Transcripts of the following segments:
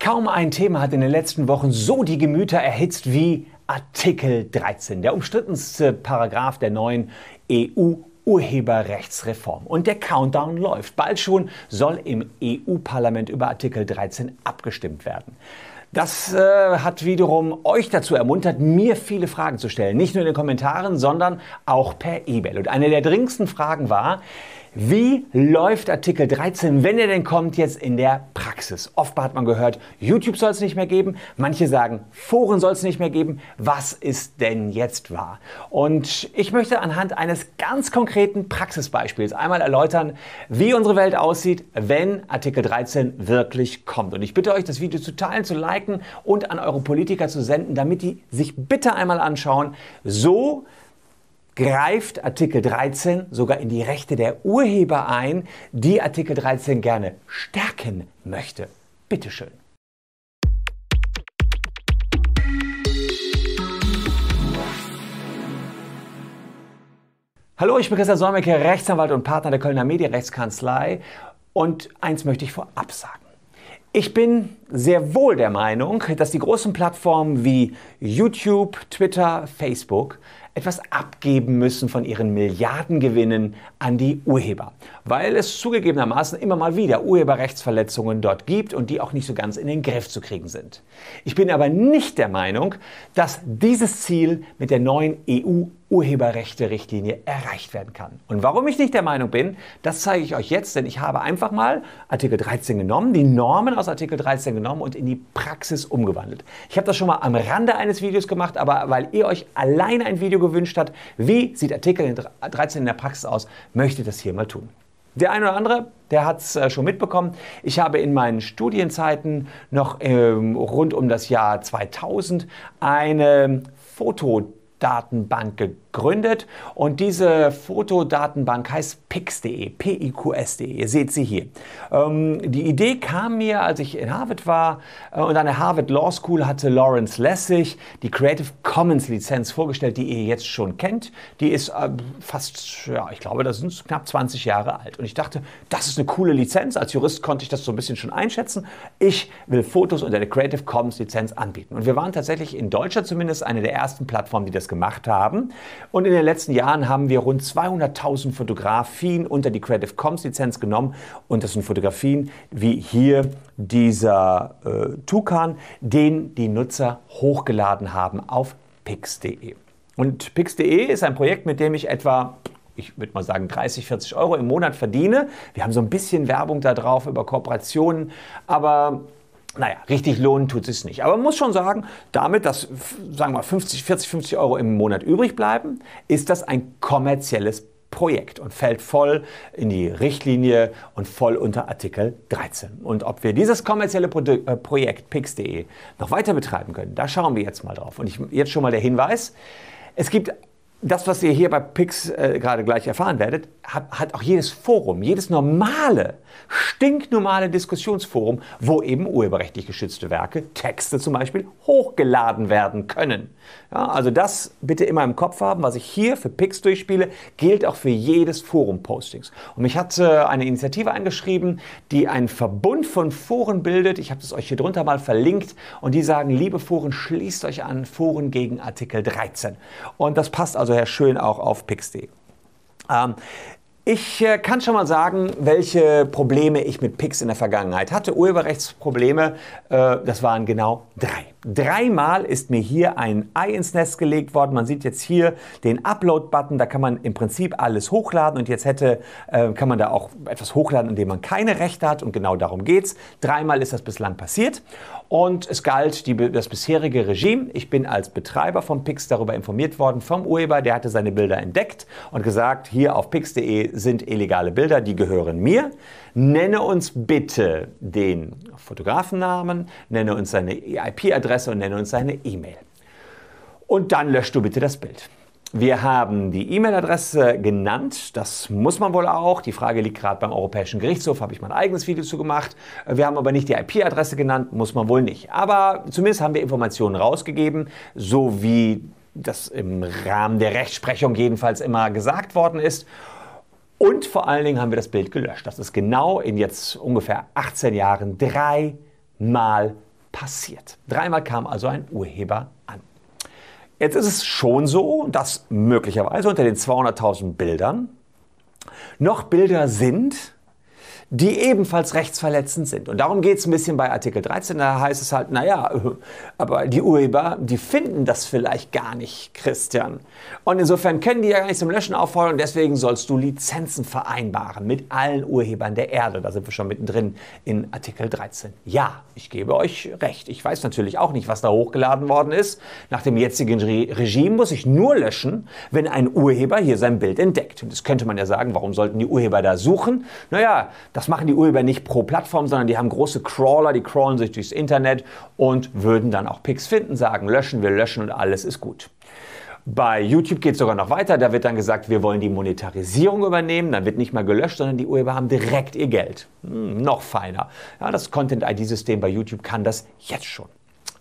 Kaum ein Thema hat in den letzten Wochen so die Gemüter erhitzt wie Artikel 13, der umstrittenste Paragraph der neuen EU-Urheberrechtsreform. Und der Countdown läuft. Bald schon soll im EU-Parlament über Artikel 13 abgestimmt werden. Das hat wiederum euch dazu ermuntert, mir viele Fragen zu stellen. Nicht nur in den Kommentaren, sondern auch per E-Mail. Und eine der dringendsten Fragen war: Wie läuft Artikel 13, wenn er denn kommt, jetzt in der Praxis? Oft hat man gehört, YouTube soll es nicht mehr geben. Manche sagen, Foren soll es nicht mehr geben. Was ist denn jetzt wahr? Und ich möchte anhand eines ganz konkreten Praxisbeispiels einmal erläutern, wie unsere Welt aussieht, wenn Artikel 13 wirklich kommt. Und ich bitte euch, das Video zu teilen, zu liken und an eure Politiker zu senden, damit die sich bitte einmal anschauen. So greift Artikel 13 sogar in die Rechte der Urheber ein, die Artikel 13 gerne stärken möchte. Bitte schön. Hallo, ich bin Christian Solmecke, Rechtsanwalt und Partner der Kölner Medienrechtskanzlei, und eins möchte ich vorab sagen. Ich bin sehr wohl der Meinung, dass die großen Plattformen wie YouTube, Twitter, Facebook etwas abgeben müssen von ihren Milliardengewinnen an die Urheber, weil es zugegebenermaßen immer mal wieder Urheberrechtsverletzungen dort gibt und die auch nicht so ganz in den Griff zu kriegen sind. Ich bin aber nicht der Meinung, dass dieses Ziel mit der neuen EU-Urheberrechte-Richtlinie erreicht werden kann. Und warum ich nicht der Meinung bin, das zeige ich euch jetzt, denn ich habe einfach mal Artikel 13 genommen, die Normen aus Artikel 13 genommen und in die Praxis umgewandelt. Ich habe das schon mal am Rande eines Videos gemacht, aber weil ihr euch alleine ein Video gewünscht habt, wie sieht Artikel 13 in der Praxis aus, möchte ich das hier mal tun. Der eine oder andere, der hat es schon mitbekommen. Ich habe in meinen Studienzeiten noch rund um das Jahr 2000 eine Fotodatenbank gegründet, und diese Fotodatenbank heißt Pix.de, P-I-Q-S.de. Ihr seht sie hier. Die Idee kam mir, als ich in Harvard war, und an der Harvard Law School hatte Lawrence Lessig die Creative Commons Lizenz vorgestellt, die ihr jetzt schon kennt. Die ist fast, ja, ich glaube, das sind knapp 20 Jahre alt. Und ich dachte, das ist eine coole Lizenz. Als Jurist konnte ich das so ein bisschen schon einschätzen. Ich will Fotos unter der Creative Commons Lizenz anbieten. Und wir waren tatsächlich in Deutschland zumindest eine der ersten Plattformen, die das gemacht haben. Und in den letzten Jahren haben wir rund 200.000 Fotografien unter die Creative Commons Lizenz genommen. Und das sind Fotografien wie hier dieser Tukan, den die Nutzer hochgeladen haben auf Pix.de. Und Pix.de ist ein Projekt, mit dem ich etwa, ich würde mal sagen, 30, 40 Euro im Monat verdiene. Wir haben so ein bisschen Werbung da drauf über Kooperationen, aber naja, richtig lohnen tut es nicht. Aber man muss schon sagen, damit, dass, sagen wir mal, 50 Euro im Monat übrig bleiben, ist das ein kommerzielles Projekt und fällt voll in die Richtlinie und voll unter Artikel 13. Und ob wir dieses kommerzielle Projekt Pix.de noch weiter betreiben können, da schauen wir jetzt mal drauf. Und jetzt schon mal der Hinweis: Es gibt das, was ihr hier bei Pix gerade gleich erfahren werdet, hat auch jedes Forum, jedes normale, stinknormale Diskussionsforum, wo eben urheberrechtlich geschützte Werke, Texte zum Beispiel, hochgeladen werden können. Ja, also das bitte immer im Kopf haben. Was ich hier für Pix durchspiele, gilt auch für jedes Forum-Postings. Und mich hat eine Initiative angeschrieben, die einen Verbund von Foren bildet. Ich habe das euch hier drunter mal verlinkt. Und die sagen: Liebe Foren, schließt euch an, Foren gegen Artikel 13. Und das passt also sehr schön auch auf Pix.de. Ich kann schon mal sagen, welche Probleme ich mit Pix in der Vergangenheit hatte. Urheberrechtsprobleme, das waren genau 3. 3-mal ist mir hier ein Ei ins Nest gelegt worden. Man sieht jetzt hier den Upload-Button, da kann man im Prinzip alles hochladen, und jetzt kann man da auch etwas hochladen, in dem man keine Rechte hat, und genau darum geht's. 3-mal ist das bislang passiert, und es galt das bisherige Regime. Ich bin als Betreiber von Pix darüber informiert worden vom Urheber, der hatte seine Bilder entdeckt und gesagt: Hier auf Pix.de sind illegale Bilder, die gehören mir. Nenne uns bitte den Fotografennamen, nenne uns seine IP-Adresse und nenne uns seine E-Mail. Und dann löscht du bitte das Bild. Wir haben die E-Mail-Adresse genannt, das muss man wohl auch. Die Frage liegt gerade beim Europäischen Gerichtshof, habe ich mein eigenes Video zu gemacht. Wir haben aber nicht die IP-Adresse genannt, muss man wohl nicht. Aber zumindest haben wir Informationen rausgegeben, so wie das im Rahmen der Rechtsprechung jedenfalls immer gesagt worden ist. Und vor allen Dingen haben wir das Bild gelöscht. Das ist genau in jetzt ungefähr 18 Jahren 3-mal passiert. Dreimal kam also ein Urheber an. Jetzt ist es schon so, dass möglicherweise unter den 200.000 Bildern noch Bilder sind, die ebenfalls rechtsverletzend sind. Und darum geht es ein bisschen bei Artikel 13. Da heißt es halt, naja, aber die Urheber, die finden das vielleicht gar nicht, Christian. Und insofern können die ja gar nicht zum Löschen auffordern und deswegen sollst du Lizenzen vereinbaren mit allen Urhebern der Erde. Da sind wir schon mittendrin in Artikel 13. Ja, ich gebe euch recht. Ich weiß natürlich auch nicht, was da hochgeladen worden ist. Nach dem jetzigen Regime muss ich nur löschen, wenn ein Urheber hier sein Bild entdeckt. Und das könnte man ja sagen, warum sollten die Urheber da suchen? Naja, das machen die Urheber nicht pro Plattform, sondern die haben große Crawler, die crawlen sich durchs Internet und würden dann auch Pics finden, sagen, löschen, wir löschen und alles ist gut. Bei YouTube geht es sogar noch weiter, da wird dann gesagt, wir wollen die Monetarisierung übernehmen, dann wird nicht mal gelöscht, sondern die Urheber haben direkt ihr Geld. Noch feiner. Ja, das Content-ID-System bei YouTube kann das jetzt schon.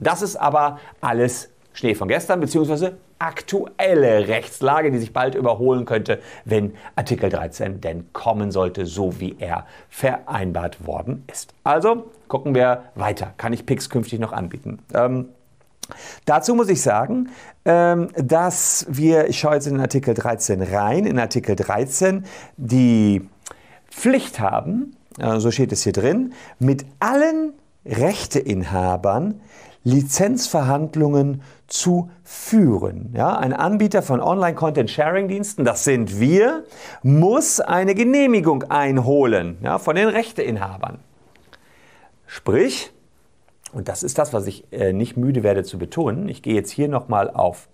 Das ist aber alles Schnee von gestern, beziehungsweise aktuelle Rechtslage, die sich bald überholen könnte, wenn Artikel 13 denn kommen sollte, so wie er vereinbart worden ist. Also gucken wir weiter. Kann ich Pics künftig noch anbieten? Dazu muss ich sagen, dass ich schaue jetzt in Artikel 13 rein, in Artikel 13 die Pflicht haben, so steht es hier drin, mit allen Rechteinhabern Lizenzverhandlungen zu führen. Ja, ein Anbieter von Online-Content-Sharing-Diensten, das sind wir, muss eine Genehmigung einholen, ja, von den Rechteinhabern. Sprich, und das ist das, was ich nicht müde werde zu betonen, ich gehe jetzt hier nochmal auf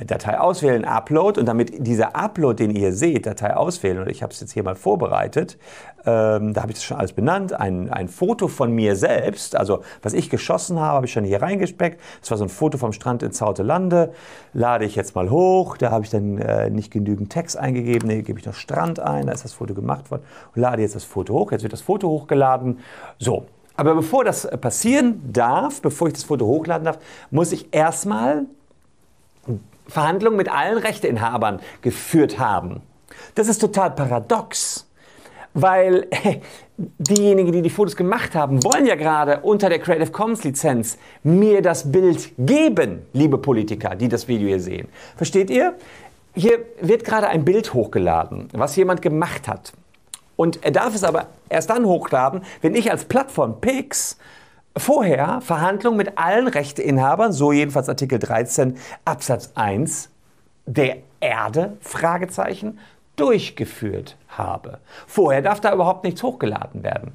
Datei auswählen, Upload, und damit dieser Upload, den ihr seht, Datei auswählen, und ich habe es jetzt hier mal vorbereitet, da habe ich das schon alles benannt, ein Foto von mir selbst, also was ich geschossen habe ich schon hier reingespeckt, das war so ein Foto vom Strand in Zautelande, lade ich jetzt mal hoch, da habe ich dann nicht genügend Text eingegeben, ne, gebe ich noch Strand ein, da ist das Foto gemacht worden, und lade jetzt das Foto hoch, jetzt wird das Foto hochgeladen, so. Aber bevor das passieren darf, bevor ich das Foto hochladen darf, muss ich erstmal Verhandlungen mit allen Rechteinhabern geführt haben. Das ist total paradox, weil diejenigen, die die Fotos gemacht haben, wollen ja gerade unter der Creative Commons Lizenz mir das Bild geben, liebe Politiker, die das Video hier sehen. Versteht ihr? Hier wird gerade ein Bild hochgeladen, was jemand gemacht hat. Und er darf es aber erst dann hochladen, wenn ich als Plattform Pics vorher Verhandlungen mit allen Rechteinhabern, so jedenfalls Artikel 13 Absatz 1 der Erde, Fragezeichen, durchgeführt habe. Vorher darf da überhaupt nichts hochgeladen werden.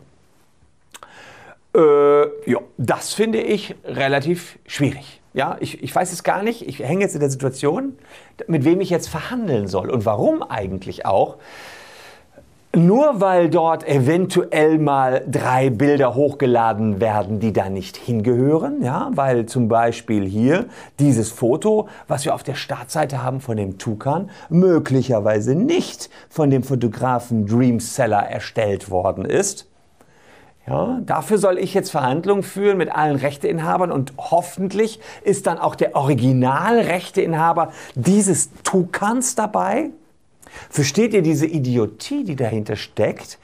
Ja, das finde ich relativ schwierig. Ja, ich weiß es gar nicht. Ich hänge jetzt in der Situation, mit wem ich jetzt verhandeln soll und warum eigentlich auch. Nur weil dort eventuell mal 3 Bilder hochgeladen werden, die da nicht hingehören, ja, weil zum Beispiel hier dieses Foto, was wir auf der Startseite haben von dem Tukan, möglicherweise nicht von dem Fotografen Dreamseller erstellt worden ist. Ja, dafür soll ich jetzt Verhandlungen führen mit allen Rechteinhabern und hoffentlich ist dann auch der Originalrechteinhaber dieses Tukans dabei. Versteht ihr diese Idiotie, die dahinter steckt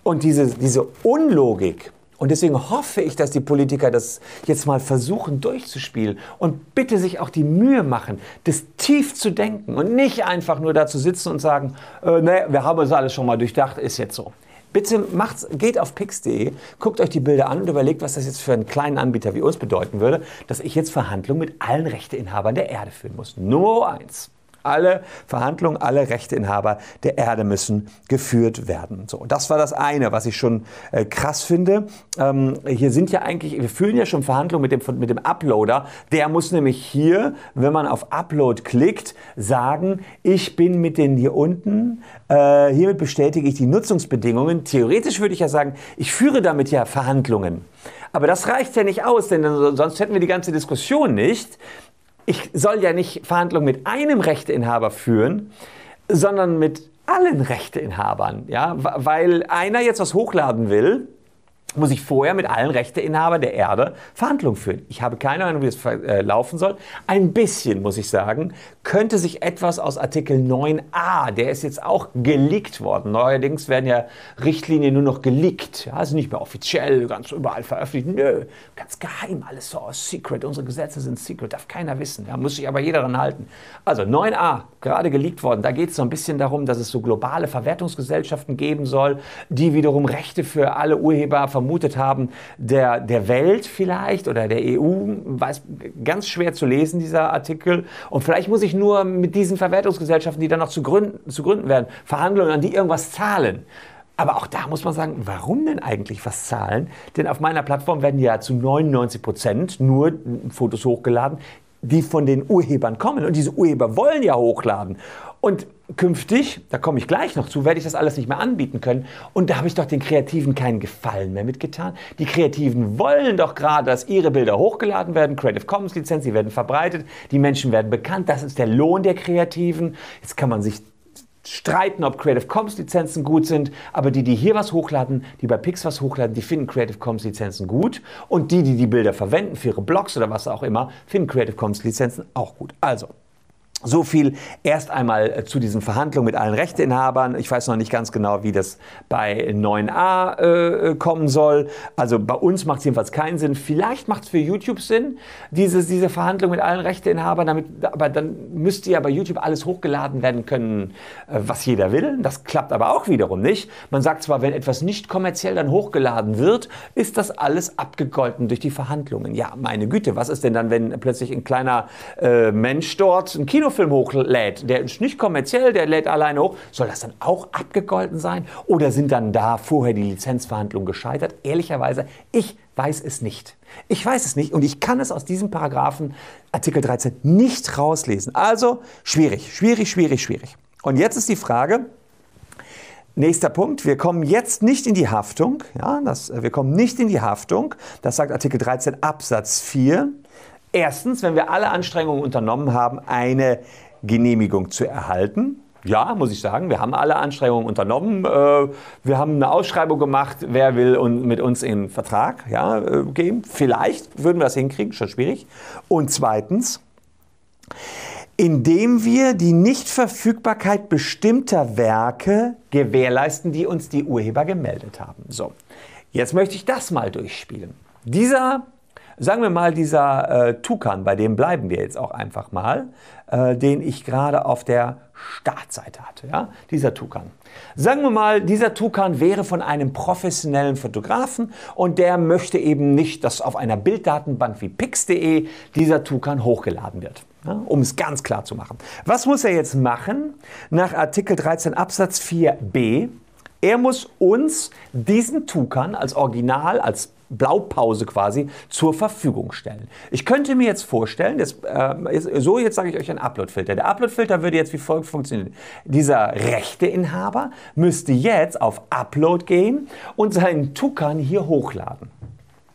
und diese Unlogik? Und deswegen hoffe ich, dass die Politiker das jetzt mal versuchen durchzuspielen und bitte sich auch die Mühe machen, das tief zu denken und nicht einfach nur da zu sitzen und sagen, ne, wir haben uns alles schon mal durchdacht, ist jetzt so. Bitte geht auf pix.de, guckt euch die Bilder an und überlegt, was das jetzt für einen kleinen Anbieter wie uns bedeuten würde, dass ich jetzt Verhandlungen mit allen Rechteinhabern der Erde führen muss. Nummer 1. Alle Verhandlungen, alle Rechteinhaber der Erde müssen geführt werden. So, das war das eine, was ich schon krass finde. Hier sind ja eigentlich, wir führen ja schon Verhandlungen mit dem Uploader. Der muss nämlich hier, wenn man auf Upload klickt, sagen, ich bin mit den hier unten, hiermit bestätige ich die Nutzungsbedingungen. Theoretisch würde ich ja sagen, ich führe damit ja Verhandlungen. Aber das reicht ja nicht aus, denn sonst hätten wir die ganze Diskussion nicht. Ich soll ja nicht Verhandlungen mit einem Rechteinhaber führen, sondern mit allen Rechteinhabern. Ja? Weil einer jetzt was hochladen will, muss ich vorher mit allen Rechteinhabern der Erde Verhandlungen führen. Ich habe keine Ahnung, wie das laufen soll. Ein bisschen, muss ich sagen, könnte sich etwas aus Artikel 9a, der ist jetzt auch geleakt worden. Neuerdings werden ja Richtlinien nur noch geleakt. Ja, also nicht mehr offiziell, ganz überall veröffentlicht. Nö, ganz geheim, alles so aus Secret. Unsere Gesetze sind Secret, darf keiner wissen. Ja, muss sich aber jeder daran halten. Also 9a, gerade geleakt worden. Da geht es so ein bisschen darum, dass es so globale Verwertungsgesellschaften geben soll, die wiederum Rechte für alle Urheber vermutet haben, der Welt vielleicht oder der EU, weiß, ganz schwer zu lesen, dieser Artikel. Und vielleicht muss ich nur mit diesen Verwertungsgesellschaften, die dann noch zu gründen werden, Verhandlungen, an die irgendwas zahlen. Aber auch da muss man sagen, warum denn eigentlich was zahlen? Denn auf meiner Plattform werden ja zu 99% nur Fotos hochgeladen, die von den Urhebern kommen. Und diese Urheber wollen ja hochladen. Und künftig, da komme ich gleich noch zu, werde ich das alles nicht mehr anbieten können. Und da habe ich doch den Kreativen keinen Gefallen mehr mitgetan. Die Kreativen wollen doch gerade, dass ihre Bilder hochgeladen werden, Creative Commons Lizenz, sie werden verbreitet, die Menschen werden bekannt, das ist der Lohn der Kreativen. Jetzt kann man sich streiten, ob Creative Commons Lizenzen gut sind, aber die hier was hochladen, die bei Pix was hochladen, die finden Creative Commons Lizenzen gut und die Bilder verwenden für ihre Blogs oder was auch immer, finden Creative Commons Lizenzen auch gut. Also, so viel erst einmal zu diesen Verhandlungen mit allen Rechteinhabern. Ich weiß noch nicht ganz genau, wie das bei 9a kommen soll. Also bei uns macht es jedenfalls keinen Sinn. Vielleicht macht es für YouTube Sinn, diese Verhandlung mit allen Rechteinhabern. Aber dann müsste ja bei YouTube alles hochgeladen werden können, was jeder will. Das klappt aber auch wiederum nicht. Man sagt zwar, wenn etwas nicht kommerziell dann hochgeladen wird, ist das alles abgegolten durch die Verhandlungen. Ja, meine Güte, was ist denn dann, wenn plötzlich ein kleiner Mensch dort einen Kinofilm hochlädt, der ist nicht kommerziell, der lädt alleine hoch, soll das dann auch abgegolten sein? Oder sind dann da vorher die Lizenzverhandlungen gescheitert? Ehrlicherweise, ich weiß es nicht. Ich weiß es nicht und ich kann es aus diesem Paragraphen Artikel 13 nicht rauslesen. Also schwierig. Und jetzt ist die Frage, nächster Punkt, wir kommen jetzt nicht in die Haftung. Ja, wir kommen nicht in die Haftung, das sagt Artikel 13 Absatz 4. Erstens, wenn wir alle Anstrengungen unternommen haben, eine Genehmigung zu erhalten. Ja, muss ich sagen, wir haben alle Anstrengungen unternommen. Wir haben eine Ausschreibung gemacht, wer will mit uns in Vertrag gehen. Vielleicht würden wir das hinkriegen, schon schwierig. Und zweitens, indem wir die Nichtverfügbarkeit bestimmter Werke gewährleisten, die uns die Urheber gemeldet haben. So, jetzt möchte ich das mal durchspielen. Sagen wir mal, dieser Tukan, bei dem bleiben wir jetzt auch einfach mal, den ich gerade auf der Startseite hatte, ja? Dieser Tukan. Sagen wir mal, dieser Tukan wäre von einem professionellen Fotografen und der möchte eben nicht, dass auf einer Bilddatenbank wie pix.de dieser Tukan hochgeladen wird. Ja? Um es ganz klar zu machen. Was muss er jetzt machen? Nach Artikel 13 Absatz 4b, er muss uns diesen Tukan als Original, als Blaupause quasi zur Verfügung stellen. Ich könnte mir jetzt vorstellen, jetzt sage ich euch einen Upload-Filter. Der Upload-Filter würde jetzt wie folgt funktionieren. Dieser Rechteinhaber müsste jetzt auf Upload gehen und seinen Tukan hier hochladen.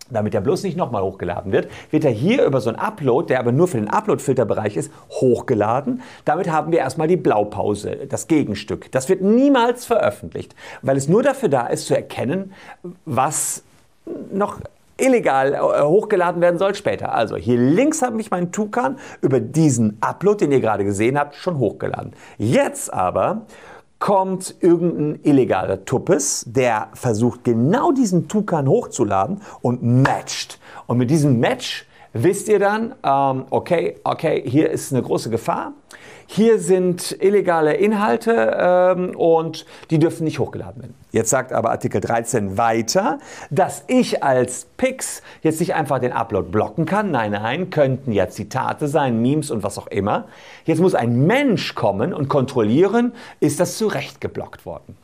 Damit er bloß nicht nochmal hochgeladen wird, wird er hier über so einen Upload, der aber nur für den Upload-Filterbereich ist, hochgeladen. Damit haben wir erstmal die Blaupause, das Gegenstück. Das wird niemals veröffentlicht, weil es nur dafür da ist, zu erkennen, was noch illegal hochgeladen werden soll später. Also hier links habe ich meinen Tukan über diesen Upload, den ihr gerade gesehen habt, schon hochgeladen. Jetzt aber kommt irgendein illegaler Tuppes, der versucht genau diesen Tukan hochzuladen und matcht. Und mit diesem Match wisst ihr dann, okay, hier ist eine große Gefahr. Hier sind illegale Inhalte und die dürfen nicht hochgeladen werden. Jetzt sagt aber Artikel 13 weiter, dass ich als Pix jetzt nicht einfach den Upload blocken kann. Nein, könnten ja Zitate sein, Memes und was auch immer. Jetzt muss ein Mensch kommen und kontrollieren, ist das zu Recht geblockt worden.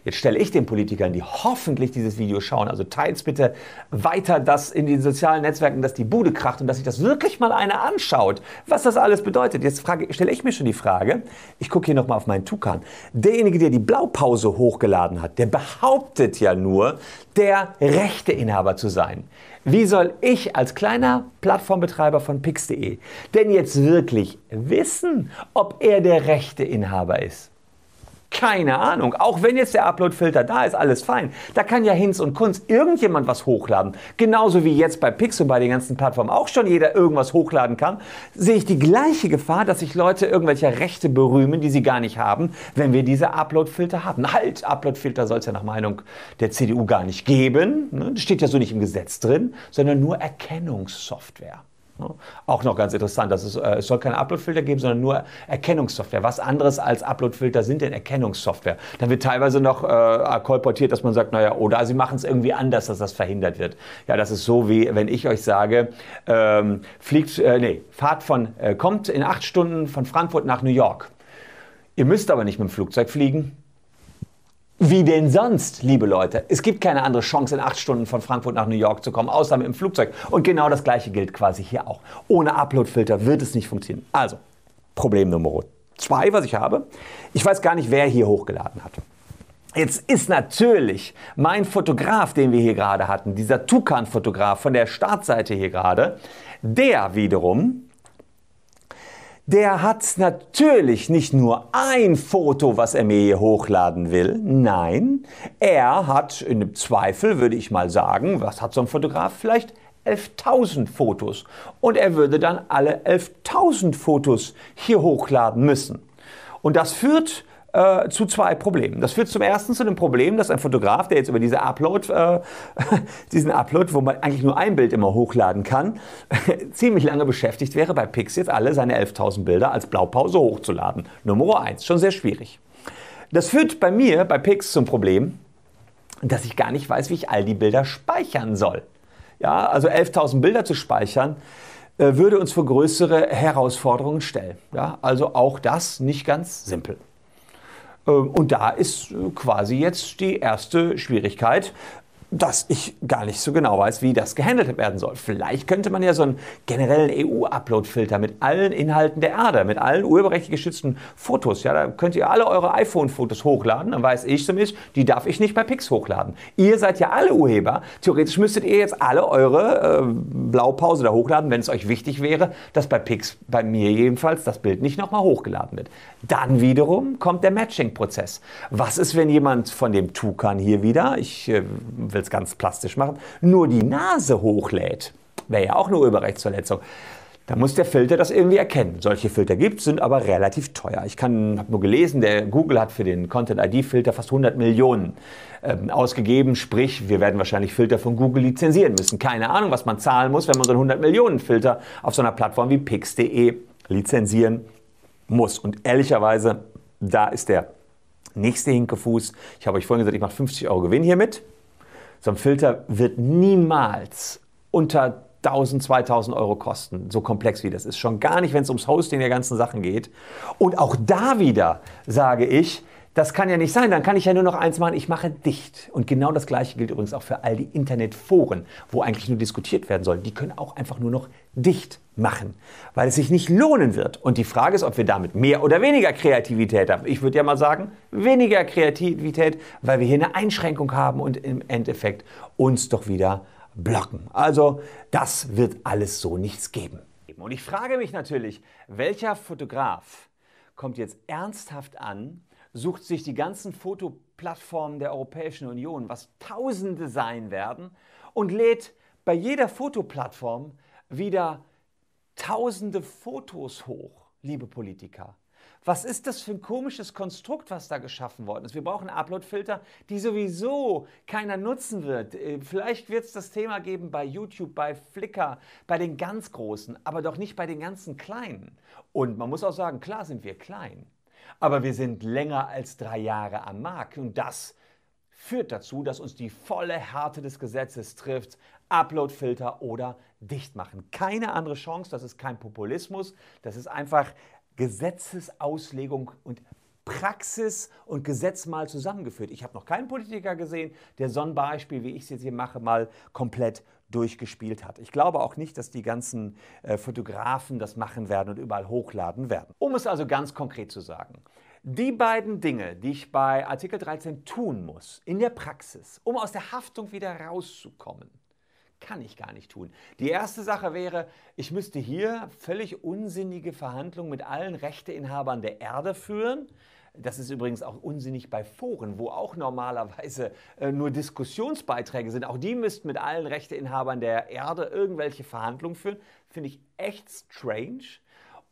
Jetzt stelle ich den Politikern, die hoffentlich dieses Video schauen, also teilt bitte weiter das in den sozialen Netzwerken, dass die Bude kracht und dass sich das wirklich mal einer anschaut, was das alles bedeutet. Jetzt stelle ich mir schon die Frage, ich gucke hier nochmal auf meinen Tukan, derjenige, der die Blaupause hochgeladen hat, der behauptet ja nur, der Rechteinhaber zu sein. Wie soll ich als kleiner Plattformbetreiber von pix.de denn jetzt wirklich wissen, ob er der Rechteinhaber ist? Keine Ahnung. Auch wenn jetzt der Upload-Filter da ist, alles fein. Da kann ja Hinz und Kunz irgendjemand was hochladen. Genauso wie jetzt bei Pix und bei den ganzen Plattformen auch schon jeder irgendwas hochladen kann, sehe ich die gleiche Gefahr, dass sich Leute irgendwelche Rechte berühmen, die sie gar nicht haben, wenn wir diese Upload-Filter haben. Halt, Upload-Filter soll es ja nach Meinung der CDU gar nicht geben. Das steht ja so nicht im Gesetz drin, sondern nur Erkennungssoftware. Auch noch ganz interessant, dass es soll keine Upload-Filter geben, sondern nur Erkennungssoftware. Was anderes als Upload-Filter sind denn Erkennungssoftware? Dann wird teilweise noch kolportiert, dass man sagt, naja, oder sie machen es irgendwie anders, dass das verhindert wird. Ja, das ist so, wie wenn ich euch sage, kommt in 8 Stunden von Frankfurt nach New York. Ihr müsst aber nicht mit dem Flugzeug fliegen. Wie denn sonst, liebe Leute? Es gibt keine andere Chance, in 8 Stunden von Frankfurt nach New York zu kommen, außer mit dem Flugzeug. Und genau das Gleiche gilt quasi hier auch. Ohne Upload-Filter wird es nicht funktionieren. Also, Problem Nummer 2, was ich habe. Ich weiß gar nicht, wer hier hochgeladen hat. Jetzt ist natürlich mein Fotograf, den wir hier gerade hatten, dieser Tukan-Fotograf von der Startseite hier gerade, der wiederum... Der hat natürlich nicht nur ein Foto, was er mir hier hochladen will. Nein, er hat im Zweifel, würde ich mal sagen, was hat so ein Fotograf? Vielleicht 11.000 Fotos. Und er würde dann alle 11.000 Fotos hier hochladen müssen. Und das führt zu 2 Problemen. Das führt zum ersten zu dem Problem, dass ein Fotograf, der jetzt über diesen Upload, wo man eigentlich nur ein Bild immer hochladen kann, ziemlich lange beschäftigt wäre, bei Pix jetzt alle seine 11.000 Bilder als Blaupause hochzuladen. Nummer 1, schon sehr schwierig. Das führt bei mir, bei Pix, zum Problem, dass ich gar nicht weiß, wie ich all die Bilder speichern soll. Ja, also 11.000 Bilder zu speichern, würde uns vor größere Herausforderungen stellen. Ja, also auch das nicht ganz simpel. Und da ist quasi jetzt die erste Schwierigkeit, dass ich gar nicht so genau weiß, wie das gehandelt werden soll. Vielleicht könnte man ja so einen generellen EU-Upload-Filter mit allen Inhalten der Erde, mit allen urheberrechtlich geschützten Fotos, ja, da könnt ihr alle eure iPhone-Fotos hochladen, dann weiß ich zumindest, die darf ich nicht bei Pix hochladen. Ihr seid ja alle Urheber, theoretisch müsstet ihr jetzt alle eure Blaupause da hochladen, wenn es euch wichtig wäre, dass bei Pix, bei mir jedenfalls, das Bild nicht nochmal hochgeladen wird. Dann wiederum kommt der Matching-Prozess. Was ist, wenn jemand von dem Tukan hier wieder, ich will es ganz plastisch machen, nur die Nase hochlädt? Wäre ja auch eine Urheberrechtsverletzung. Da muss der Filter das irgendwie erkennen. Solche Filter gibt es, sind aber relativ teuer. Ich habe nur gelesen, der Google hat für den Content-ID-Filter fast 100 Millionen ausgegeben. Sprich, wir werden wahrscheinlich Filter von Google lizenzieren müssen. Keine Ahnung, was man zahlen muss, wenn man so einen 100 Millionen Filter auf so einer Plattform wie Pix.de lizenzieren muss. Und ehrlicherweise, da ist der nächste Hinkefuß. Ich habe euch vorhin gesagt, ich mache 50 Euro Gewinn hiermit. So ein Filter wird niemals unter 1.000, 2.000 Euro kosten, so komplex wie das ist. Schon gar nicht, wenn es ums Hosting der ganzen Sachen geht. Und auch da wieder sage ich, das kann ja nicht sein, dann kann ich ja nur noch eins machen, ich mache dicht. Und genau das Gleiche gilt übrigens auch für all die Internetforen, wo eigentlich nur diskutiert werden soll. Die können auch einfach nur noch dicht machen, weil es sich nicht lohnen wird. Und die Frage ist, ob wir damit mehr oder weniger Kreativität haben. Ich würde ja mal sagen, weniger Kreativität, weil wir hier eine Einschränkung haben und im Endeffekt uns doch wieder blocken. Also das wird alles so nichts geben. Und ich frage mich natürlich, welcher Fotograf kommt jetzt ernsthaft an, sucht sich die ganzen Fotoplattformen der Europäischen Union, was Tausende sein werden, und lädt bei jeder Fotoplattform wieder Tausende Fotos hoch, liebe Politiker. Was ist das für ein komisches Konstrukt, was da geschaffen worden ist? Wir brauchen Upload-Filter, die sowieso keiner nutzen wird. Vielleicht wird es das Thema geben bei YouTube, bei Flickr, bei den ganz Großen, aber doch nicht bei den ganzen Kleinen. Und man muss auch sagen, klar sind wir klein, aber wir sind länger als 3 Jahre am Markt. Und das führt dazu, dass uns die volle Härte des Gesetzes trifft. Upload-Filter oder dicht machen. Keine andere Chance, das ist kein Populismus, das ist einfach Gesetzesauslegung und Praxis und Gesetz mal zusammengeführt. Ich habe noch keinen Politiker gesehen, der so ein Beispiel, wie ich es jetzt hier mache, mal komplett durchgespielt hat. Ich glaube auch nicht, dass die ganzen Fotografen das machen werden und überall hochladen werden. Um es also ganz konkret zu sagen, die beiden Dinge, die ich bei Artikel 13 tun muss, in der Praxis, um aus der Haftung wieder rauszukommen, kann ich gar nicht tun. Die erste Sache wäre, ich müsste hier völlig unsinnige Verhandlungen mit allen Rechteinhabern der Erde führen, Das ist übrigens auch unsinnig bei Foren, wo auch normalerweise nur Diskussionsbeiträge sind. Auch die müssten mit allen Rechteinhabern der Erde irgendwelche Verhandlungen führen. Finde ich echt strange.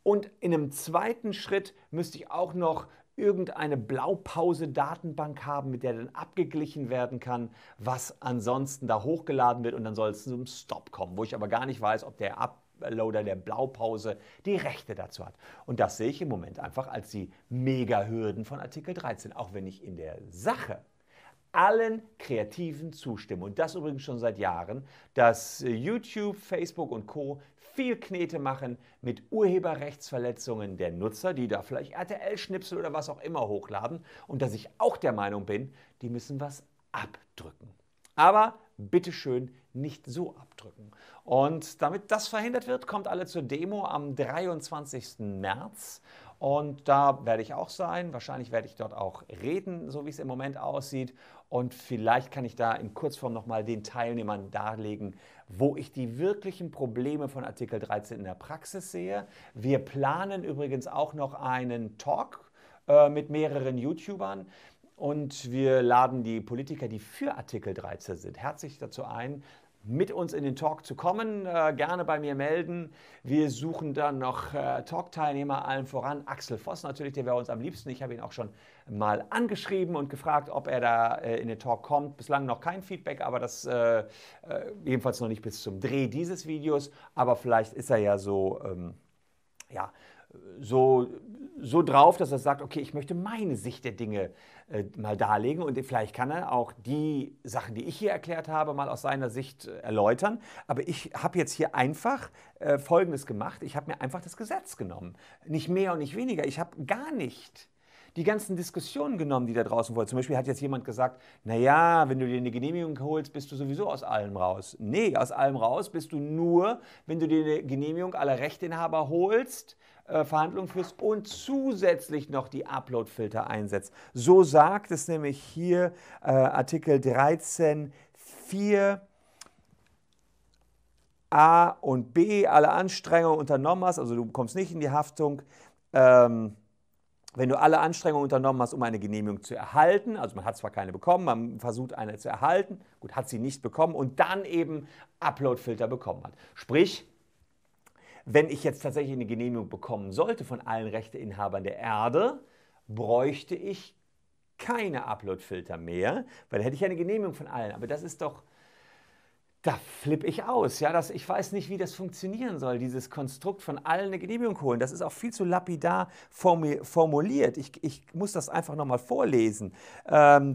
Und in einem zweiten Schritt müsste ich auch noch irgendeine Blaupause-Datenbank haben, mit der dann abgeglichen werden kann, was ansonsten da hochgeladen wird, und dann soll es zu einem Stop kommen, wo ich aber gar nicht weiß, ob der Uploader der Blaupause die Rechte dazu hat. Und das sehe ich im Moment einfach als die Mega-Hürden von Artikel 13, auch wenn ich in der Sache allen Kreativen zustimme. Und das übrigens schon seit Jahren, dass YouTube, Facebook und Co. viel Knete machen mit Urheberrechtsverletzungen der Nutzer, die da vielleicht RTL-Schnipsel oder was auch immer hochladen. Und dass ich auch der Meinung bin, die müssen was abdrücken. Aber bitteschön nicht so abdrücken. Und damit das verhindert wird, kommt alle zur Demo am 23. März. Und da werde ich auch sein. Wahrscheinlich werde ich dort auch reden, so wie es im Moment aussieht. Und vielleicht kann ich da in Kurzform nochmal den Teilnehmern darlegen, wo ich die wirklichen Probleme von Artikel 13 in der Praxis sehe. Wir planen übrigens auch noch einen Talk mit mehreren YouTubern. Und wir laden die Politiker, die für Artikel 13 sind, herzlich dazu ein, mit uns in den Talk zu kommen, gerne bei mir melden. Wir suchen dann noch Talk-Teilnehmer, allen voran Axel Voss natürlich, der wäre uns am liebsten. Ich habe ihn auch schon mal angeschrieben und gefragt, ob er da in den Talk kommt. Bislang noch kein Feedback, aber das jedenfalls noch nicht bis zum Dreh dieses Videos. Aber vielleicht ist er ja so, so drauf, dass er sagt, okay, ich möchte meine Sicht der Dinge mal darlegen, und vielleicht kann er auch die Sachen, die ich hier erklärt habe, mal aus seiner Sicht erläutern. Aber ich habe jetzt hier einfach Folgendes gemacht. Ich habe mir einfach das Gesetz genommen. Nicht mehr und nicht weniger. Ich habe gar nicht die ganzen Diskussionen genommen, die da draußen waren. Zum Beispiel hat jetzt jemand gesagt, naja, wenn du dir eine Genehmigung holst, bist du sowieso aus allem raus. Nee, aus allem raus bist du nur, wenn du dir eine Genehmigung aller Rechteinhaber holst, Verhandlungen führst und zusätzlich noch die Upload-Filter einsetzt. So sagt es nämlich hier Artikel 13, 4 A und B, alle Anstrengungen unternommen hast, also du kommst nicht in die Haftung, wenn du alle Anstrengungen unternommen hast, um eine Genehmigung zu erhalten, also man hat zwar keine bekommen, man versucht eine zu erhalten, gut, hat sie nicht bekommen und dann eben Upload-Filter bekommen hat. Sprich, wenn ich jetzt tatsächlich eine Genehmigung bekommen sollte von allen Rechteinhabern der Erde, bräuchte ich keine Upload-Filter mehr, weil dann hätte ich eine Genehmigung von allen. Aber das ist doch, da flippe ich aus. Ja, ich weiß nicht, wie das funktionieren soll, dieses Konstrukt von allen eine Genehmigung holen. Das ist auch viel zu lapidar formuliert. Ich muss das einfach nochmal vorlesen. An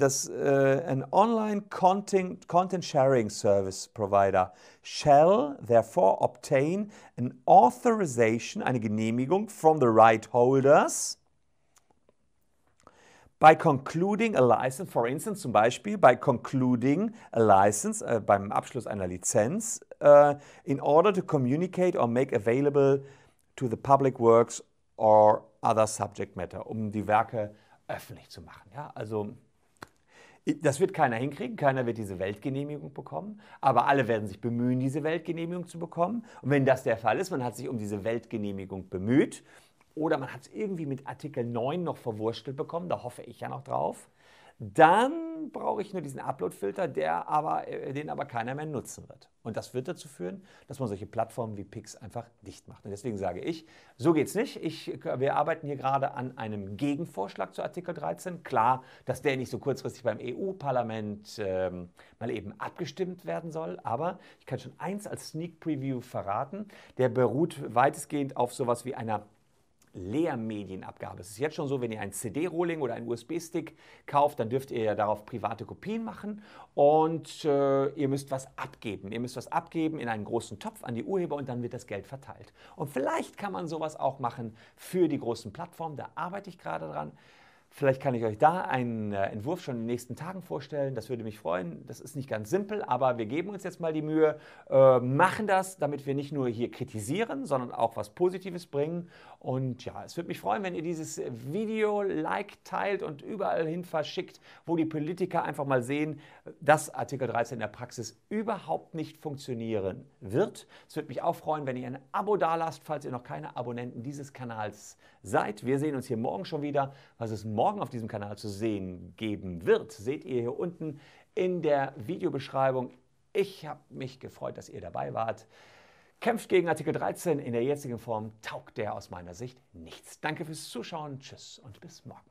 Online Content Sharing Service Provider shall therefore obtain an authorization, eine Genehmigung from the right holders, by concluding a license, for instance, zum Beispiel by concluding a license, beim Abschluss einer Lizenz, in order to communicate or make available to the public works or other subject matter, um die Werke öffentlich zu machen. Ja, also das wird keiner hinkriegen, keiner wird diese Weltgenehmigung bekommen, aber alle werden sich bemühen, diese Weltgenehmigung zu bekommen. Und wenn das der Fall ist, man hat sich um diese Weltgenehmigung bemüht, oder man hat es irgendwie mit Artikel 9 noch verwurstelt bekommen, da hoffe ich ja noch drauf, dann brauche ich nur diesen Upload-Filter, den aber keiner mehr nutzen wird. Und das wird dazu führen, dass man solche Plattformen wie Pix einfach dicht macht. Und deswegen sage ich, so geht es nicht. Wir arbeiten hier gerade an einem Gegenvorschlag zu Artikel 13. Klar, dass der nicht so kurzfristig beim EU-Parlament mal eben abgestimmt werden soll. Aber ich kann schon eins als Sneak Preview verraten. Der beruht weitestgehend auf sowas wie einer Lehrmedienabgabe. Es ist jetzt schon so, wenn ihr ein CD-Rolling oder einen USB-Stick kauft, dann dürft ihr ja darauf private Kopien machen und ihr müsst was abgeben. Ihr müsst was abgeben in einen großen Topf an die Urheber und dann wird das Geld verteilt. Und vielleicht kann man sowas auch machen für die großen Plattformen, da arbeite ich gerade dran. Vielleicht kann ich euch da einen Entwurf schon in den nächsten Tagen vorstellen. Das würde mich freuen. Das ist nicht ganz simpel, aber wir geben uns jetzt mal die Mühe, machen das, damit wir nicht nur hier kritisieren, sondern auch was Positives bringen. Und ja, es würde mich freuen, wenn ihr dieses Video teilt und überall hin verschickt, wo die Politiker einfach mal sehen, dass Artikel 13 in der Praxis überhaupt nicht funktionieren wird. Es würde mich auch freuen, wenn ihr ein Abo dalasst, falls ihr noch keine Abonnenten dieses Kanals seid. Wir sehen uns hier morgen schon wieder. Was ist morgen? morgen auf diesem Kanal zu sehen geben wird, seht ihr hier unten in der Videobeschreibung. Ich habe mich gefreut, dass ihr dabei wart. Kämpft gegen Artikel 13 in der jetzigen Form, taugt der aus meiner Sicht nichts. Danke fürs Zuschauen, tschüss und bis morgen.